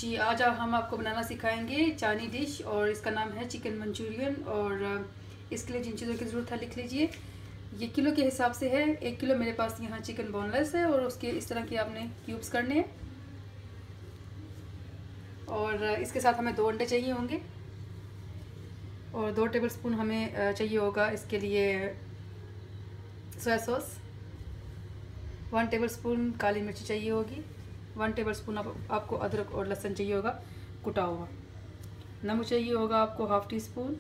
जी, आज हम आपको बनाना सिखाएंगे चाइनीज़ डिश और इसका नाम है चिकन मंचूरियन। और इसके लिए जिन चीज़ों की ज़रूरत है लिख लीजिए। ये किलो के हिसाब से है। 1 किलो मेरे पास यहाँ चिकन बोनलेस है और उसके इस तरह के आपने क्यूब्स करने हैं। और इसके साथ हमें 2 अंडे चाहिए होंगे और 2 टेबलस्पून हमें चाहिए होगा इसके लिए सोया सॉस। 1 टेबलस्पून काली मिर्च चाहिए होगी। 1 टेबलस्पून आपको अदरक और लहसुन चाहिए होगा कुटा हुआ। नमक चाहिए होगा आपको 1/2 टीस्पून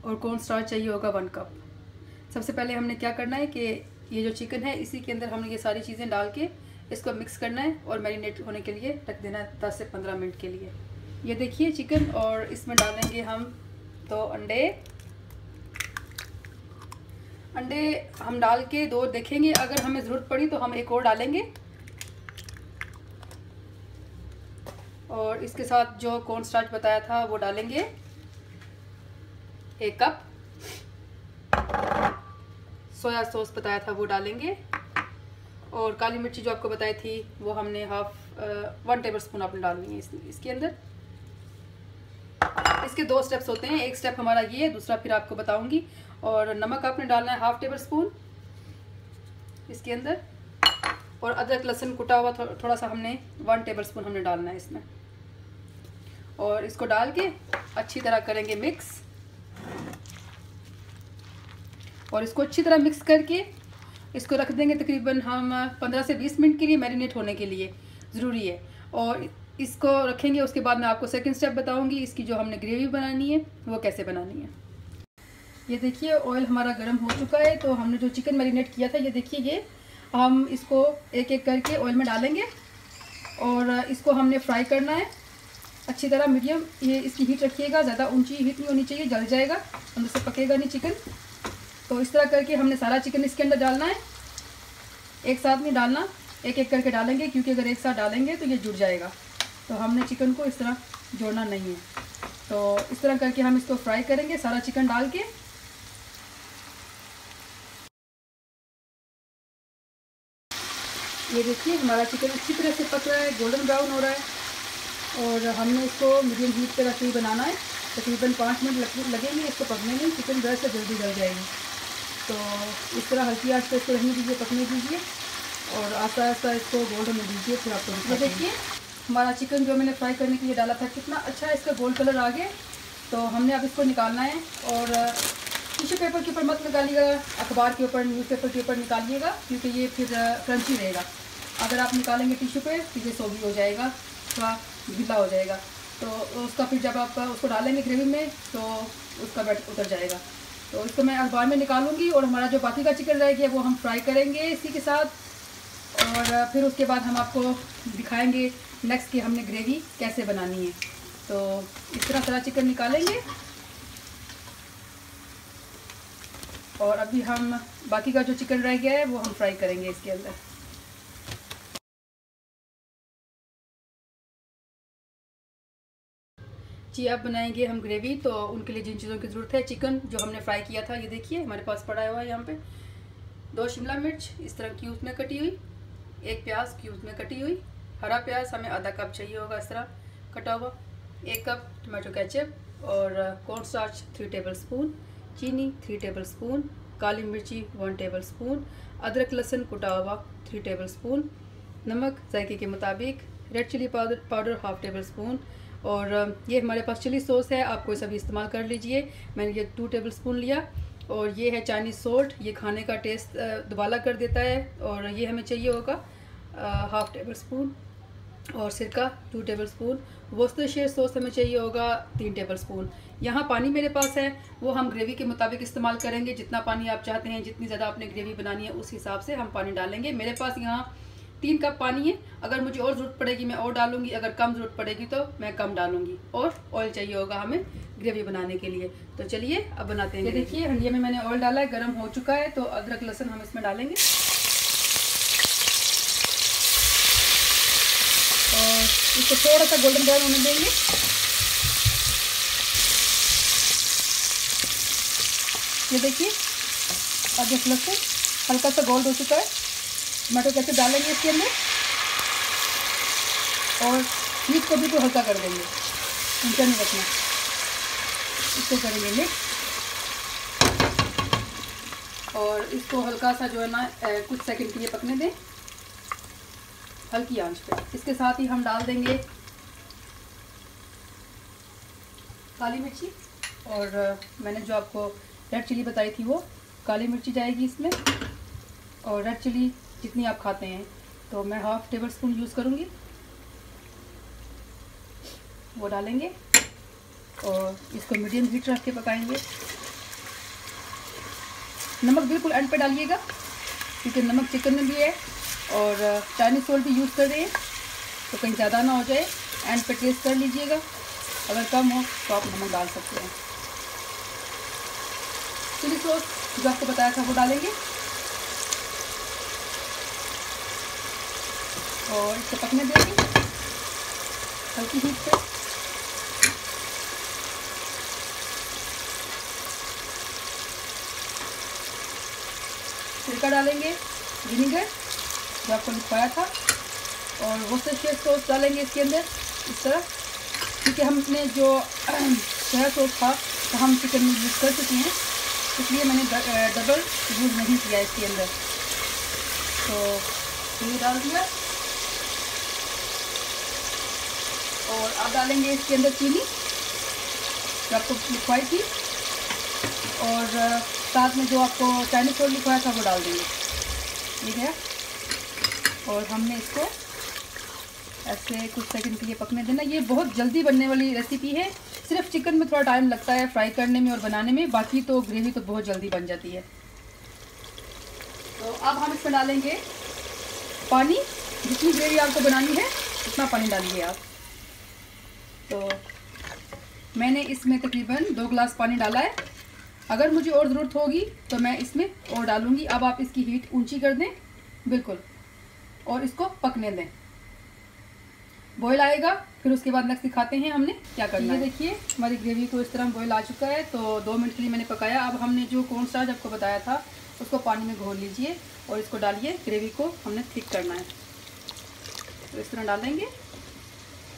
और कॉर्न स्टार्च चाहिए होगा 1 कप। सबसे पहले हमने क्या करना है कि ये जो चिकन है इसी के अंदर हमने ये सारी चीज़ें डाल के इसको मिक्स करना है और मैरिनेट होने के लिए रख देना है 10 से 15 मिनट के लिए। ये देखिए चिकन, और इसमें डालेंगे हम 2 अंडे हम डाल के 2 देखेंगे, अगर हमें ज़रूरत पड़ी तो हम एक और डालेंगे। और इसके साथ जो कॉर्न स्टार्च बताया था वो डालेंगे 1 कप। सोया सॉस बताया था वो डालेंगे, और काली मिर्ची जो आपको बताई थी वो हमने 1 टेबलस्पून आपने डालनी है इसके अंदर। इसके 2 स्टेप्स होते हैं, एक स्टेप हमारा ये, दूसरा फिर आपको बताऊंगी। और नमक आपने डालना है 1/2 टेबलस्पून इसके अंदर, और अदरक लहसुन कुटा हुआ थोड़ा सा हमने 1 टेबलस्पून हमने डालना है इसमें। और इसको डाल के अच्छी तरह करेंगे मिक्स, और इसको अच्छी तरह मिक्स करके इसको रख देंगे तकरीबन हम 15 से 20 मिनट के लिए मैरिनेट होने के लिए ज़रूरी है। और इसको रखेंगे, उसके बाद मैं आपको सेकंड स्टेप बताऊंगी इसकी जो हमने ग्रेवी बनानी है वो कैसे बनानी है। ये देखिए ऑयल हमारा गर्म हो चुका है, तो हमने जो चिकन मैरिनेट किया था ये देखिए, ये हम इसको एक एक करके ऑयल में डालेंगे और इसको हमने फ्राई करना है अच्छी तरह। मीडियम ये इसकी हीट रखिएगा, ज़्यादा ऊंची हीट नहीं होनी चाहिए, जल जाएगा, अंदर से पकेगा नहीं चिकन। तो इस तरह करके हमने सारा चिकन इसके अंदर डालना है, एक साथ नहीं डालना, एक एक करके डालेंगे, क्योंकि अगर एक साथ डालेंगे तो ये जुड़ जाएगा। तो हमने चिकन को इस तरह जोड़ना नहीं है। तो इस तरह करके हम इसको फ्राई करेंगे सारा चिकन डाल के। ये देखिए हमारा चिकन अच्छी तरह से पक रहा है, गोल्डन ब्राउन हो रहा है, और हमने इसको मीडियम हीट पे रख के बनाना है। तकरीबन 5 मिनट लगेंगे इसको पकने में, चिकन गैस से जल्दी गल जाएगी। तो इस तरह हल्की आंच पे इसको रहने दीजिए, पकने दीजिए, और आस्ता आस्ता इसको गोल्ड होने दीजिए। फिर आपको ये देखिए हमारा चिकन जो मैंने फ्राई करने के लिए डाला था कितना अच्छा इसका गोल्ड कलर आ गया। तो हमने अब इसको निकालना है, और टिश्यू पेपर के ऊपर मत निकालिएगा, अखबार के ऊपर, न्यूज़पेपर के ऊपर निकालिएगा, क्योंकि ये फिर क्रंची रहेगा। अगर आप निकालेंगे टिश्यू पे तो ये सोगी हो जाएगा, थोड़ा गीला हो जाएगा। तो उसका फिर जब आप उसको डालेंगे ग्रेवी में तो उसका वेट उतर जाएगा। तो इसको मैं अखबार में निकालूंगी, और हमारा जो बाकी का चिकन रह गया वो हम फ्राई करेंगे इसी के साथ। और फिर उसके बाद हम आपको दिखाएंगे नेक्स्ट कि हमने ग्रेवी कैसे बनानी है। तो इस तरह सारा चिकन निकालेंगे, और अभी हम बाकी का जो चिकन रह गया है वो हम फ्राई करेंगे इसके अंदर। जी अब बनाएंगे हम ग्रेवी। तो उनके लिए जिन चीज़ों की ज़रूरत है, चिकन जो हमने फ्राई किया था ये देखिए हमारे पास पड़ा हुआ है यहाँ पे, 2 शिमला मिर्च इस तरह क्यूब्स में कटी हुई, 1 प्याज क्यूब्स में कटी हुई, हरा प्याज हमें आधा कप चाहिए होगा इस तरह कटा हुआ, 1 कप टमाटो केचप, और कॉर्न स्टार्च 3 टेबलस्पून, चीनी 3 टेबलस्पून, काली मिर्ची 1 टेबलस्पून, अदरक लहसुन कुटा हुआ 3 टेबलस्पून, नमक जायके के मुताबिक, रेड चिली पाउडर 1/2 टेबलस्पून, और ये हमारे पास चिली सॉस है, आप कोई सा भी इस्तेमाल कर लीजिए, मैंने ये 2 टेबलस्पून लिया। और ये है चाइनीज़ सॉल्ट, ये खाने का टेस्ट दुबाला कर देता है, और ये हमें चाहिए होगा 1/2 टेबलस्पून, और सिरका 2 टेबलस्पून, वोस्टरशायर सॉस हमें चाहिए होगा 3 टेबलस्पून। यहाँ पानी मेरे पास है वो हम ग्रेवी के मुताबिक इस्तेमाल करेंगे, जितना पानी आप चाहते हैं, जितनी ज़्यादा आपने ग्रेवी बनानी है उस हिसाब से हम पानी डालेंगे। मेरे पास यहाँ 3 कप पानी है, अगर मुझे और ज़रूरत पड़ेगी मैं और डालूंगी, अगर कम ज़रूरत पड़ेगी तो मैं कम डालूंगी। और ऑयल चाहिए होगा हमें ग्रेवी बनाने के लिए। तो चलिए अब बनाते हैं। ये देखिए हंडिया में मैंने ऑयल डाला है, गर्म हो चुका है, तो अदरक लहसुन हम इसमें डालेंगे, और इसको थोड़ा सा गोल्डन ब्राउन होने देंगे। ये देखिए अदरक लहसुन हल्का सा गोल्ड हो चुका है। टमाटो कैसे डालेंगे इसके अंदर, और चीज़ को भी तो हल्का कर देंगे, ऊंचा नहीं रखना। इसको करेंगे मिक्स और इसको हल्का सा जो है ना कुछ सेकंड के लिए पकने दें हल्की आंच पे। इसके साथ ही हम डाल देंगे काली मिर्ची और मैंने जो आपको रेड चिली बताई थी वो काली मिर्ची जाएगी इसमें, और रेड चिली जितनी आप खाते हैं तो मैं 1/2 टेबल स्पून यूज़ करूँगी, वो डालेंगे और इसको मीडियम हीट रख के पकाएंगे। नमक बिल्कुल एंड पे डालिएगा क्योंकि नमक चिकन में भी है और चाइनीज़ सॉल्ट भी यूज़ कर रहे हैं तो कहीं ज़्यादा ना हो जाए। एंड पे टेस्ट कर लीजिएगा, अगर कम हो तो आप नमक डाल सकते हैं। चिली सॉस जो आपको बताया था वो डालेंगे और इसको पकने देंगे हल्की हीट पे। सिरका डालेंगे, विनीगर जो आपको लिखवाया था, और वर्सेस्टेयर सॉस डालेंगे इसके अंदर इस तरह, क्योंकि हमने जो सोया सॉस था तो हम चिकन में यूज़ कर चुके हैं, इसलिए मैंने डबल यूज़ नहीं किया इसके अंदर। तो ये डाल दिया और अब डालेंगे इसके अंदर चीनी जो आपको लिखवाई थी, और साथ में जो आपको चाइनीज़ सॉल्ट लिखवाया था वो डाल देंगे, ठीक है। और हमने इसको ऐसे कुछ सेकंड के लिए पकने देना। ये बहुत जल्दी बनने वाली रेसिपी है, सिर्फ चिकन में थोड़ा टाइम लगता है फ्राई करने में और बनाने में, बाकी तो ग्रेवी तो बहुत जल्दी बन जाती है। तो अब हम इसमें डालेंगे पानी, जितनी ग्रेवी आपको बनानी है उतना पानी डालिए आप। तो मैंने इसमें तकरीबन 2 गिलास पानी डाला है, अगर मुझे और ज़रूरत होगी तो मैं इसमें और डालूँगी। अब आप इसकी हीट ऊंची कर दें बिल्कुल और इसको पकने दें, बॉयल आएगा, फिर उसके बाद नेक्स्ट दिखाते हैं हमने क्या करना है। देखिए हमारी ग्रेवी को इस तरह बॉयल आ चुका है, तो 2 मिनट के लिए मैंने पकाया। अब हमने जो कॉर्न स्टार्च आपको बताया था उसको पानी में घोल लीजिए और इसको डालिए, ग्रेवी को हमने थिक करना है। तो इस तरह डालेंगे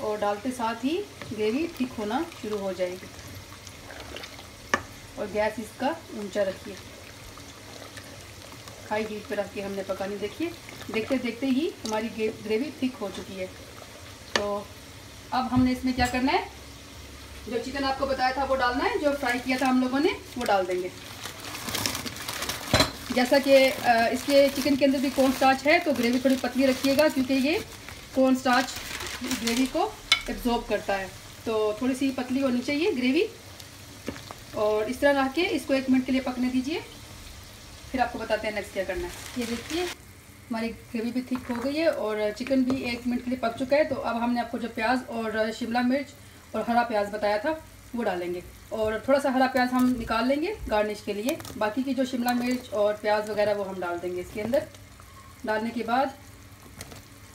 और डालते साथ ही ग्रेवी थिक होना शुरू हो जाएगी। और गैस इसका ऊंचा रखिए, हाई हीट पे रख के हमने पकानी। देखिए देखते देखते ही हमारी ग्रेवी थिक हो चुकी है। तो अब हमने इसमें क्या करना है, जो चिकन आपको बताया था वो डालना है, जो फ्राई किया था हम लोगों ने वो डाल देंगे। जैसा कि इसके चिकन के अंदर भी कॉर्न स्टार्च है तो ग्रेवी थोड़ी पतली रखिएगा, क्योंकि ये कॉर्न स्टार्च ग्रेवी को एब्जॉर्ब करता है, तो थोड़ी सी पतली होनी चाहिए ग्रेवी। और इस तरह रख के इसको 1 मिनट के लिए पकने दीजिए, फिर आपको बताते हैं नेक्स्ट क्या करना है। ये देखिए हमारी ग्रेवी भी थिक हो गई है और चिकन भी 1 मिनट के लिए पक चुका है। तो अब हमने आपको जो प्याज और शिमला मिर्च और हरा प्याज बताया था वो डालेंगे, और थोड़ा सा हरा प्याज हम निकाल लेंगे गार्निश के लिए। बाकी की जो शिमला मिर्च और प्याज वगैरह वो हम डाल देंगे इसके अंदर। डालने के बाद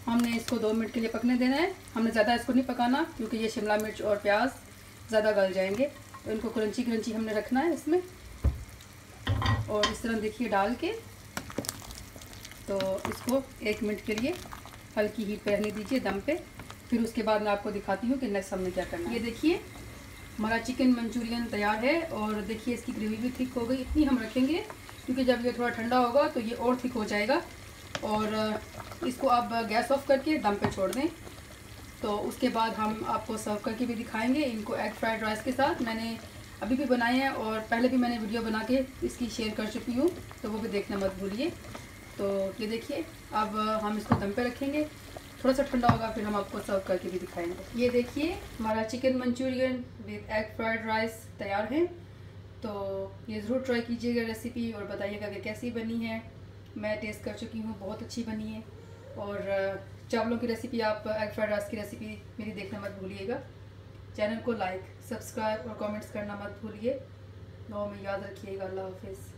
हमने इसको 2 मिनट के लिए पकने देना है। हमने ज़्यादा इसको नहीं पकाना क्योंकि ये शिमला मिर्च और प्याज ज़्यादा गल जाएंगे, तो इनको क्रंची क्रंची हमने रखना है इसमें। और इस तरह देखिए डाल के तो इसको 1 मिनट के लिए हल्की हीट पे रहने दीजिए दम पे, फिर उसके बाद मैं आपको दिखाती हूँ कि नेक्स्ट हमने क्या करना है। ये देखिए हमारा चिकन मंचूरियन तैयार है, और देखिए इसकी ग्रेवी भी थिक हो गई। इतनी हम रखेंगे क्योंकि जब ये थोड़ा ठंडा होगा तो ये और थिक हो जाएगा। और इसको आप गैस ऑफ करके दम पे छोड़ दें, तो उसके बाद हम आपको सर्व करके भी दिखाएंगे इनको एग फ्राइड राइस के साथ। मैंने अभी भी बनाए हैं और पहले भी मैंने वीडियो बना के इसकी शेयर कर चुकी हूँ, तो वो भी देखना मत भूलिए। तो ये देखिए अब हम इसको दम पे रखेंगे, थोड़ा सा ठंडा होगा फिर हम आपको सर्व करके भी दिखाएंगे। ये देखिए हमारा chicken Manchurian with egg fried rice तैयार है। तो ये ज़रूर ट्राई कीजिएगा रेसिपी और बताइएगा कि कैसी बनी है। मैं टेस्ट कर चुकी हूँ, बहुत अच्छी बनी है। और चावलों की रेसिपी, आप एग फ्राइड राइस की रेसिपी मेरी देखना मत भूलिएगा। चैनल को लाइक, सब्सक्राइब और कमेंट्स करना मत भूलिए। दुआ में याद रखिएगा। अल्लाह हाफिज़।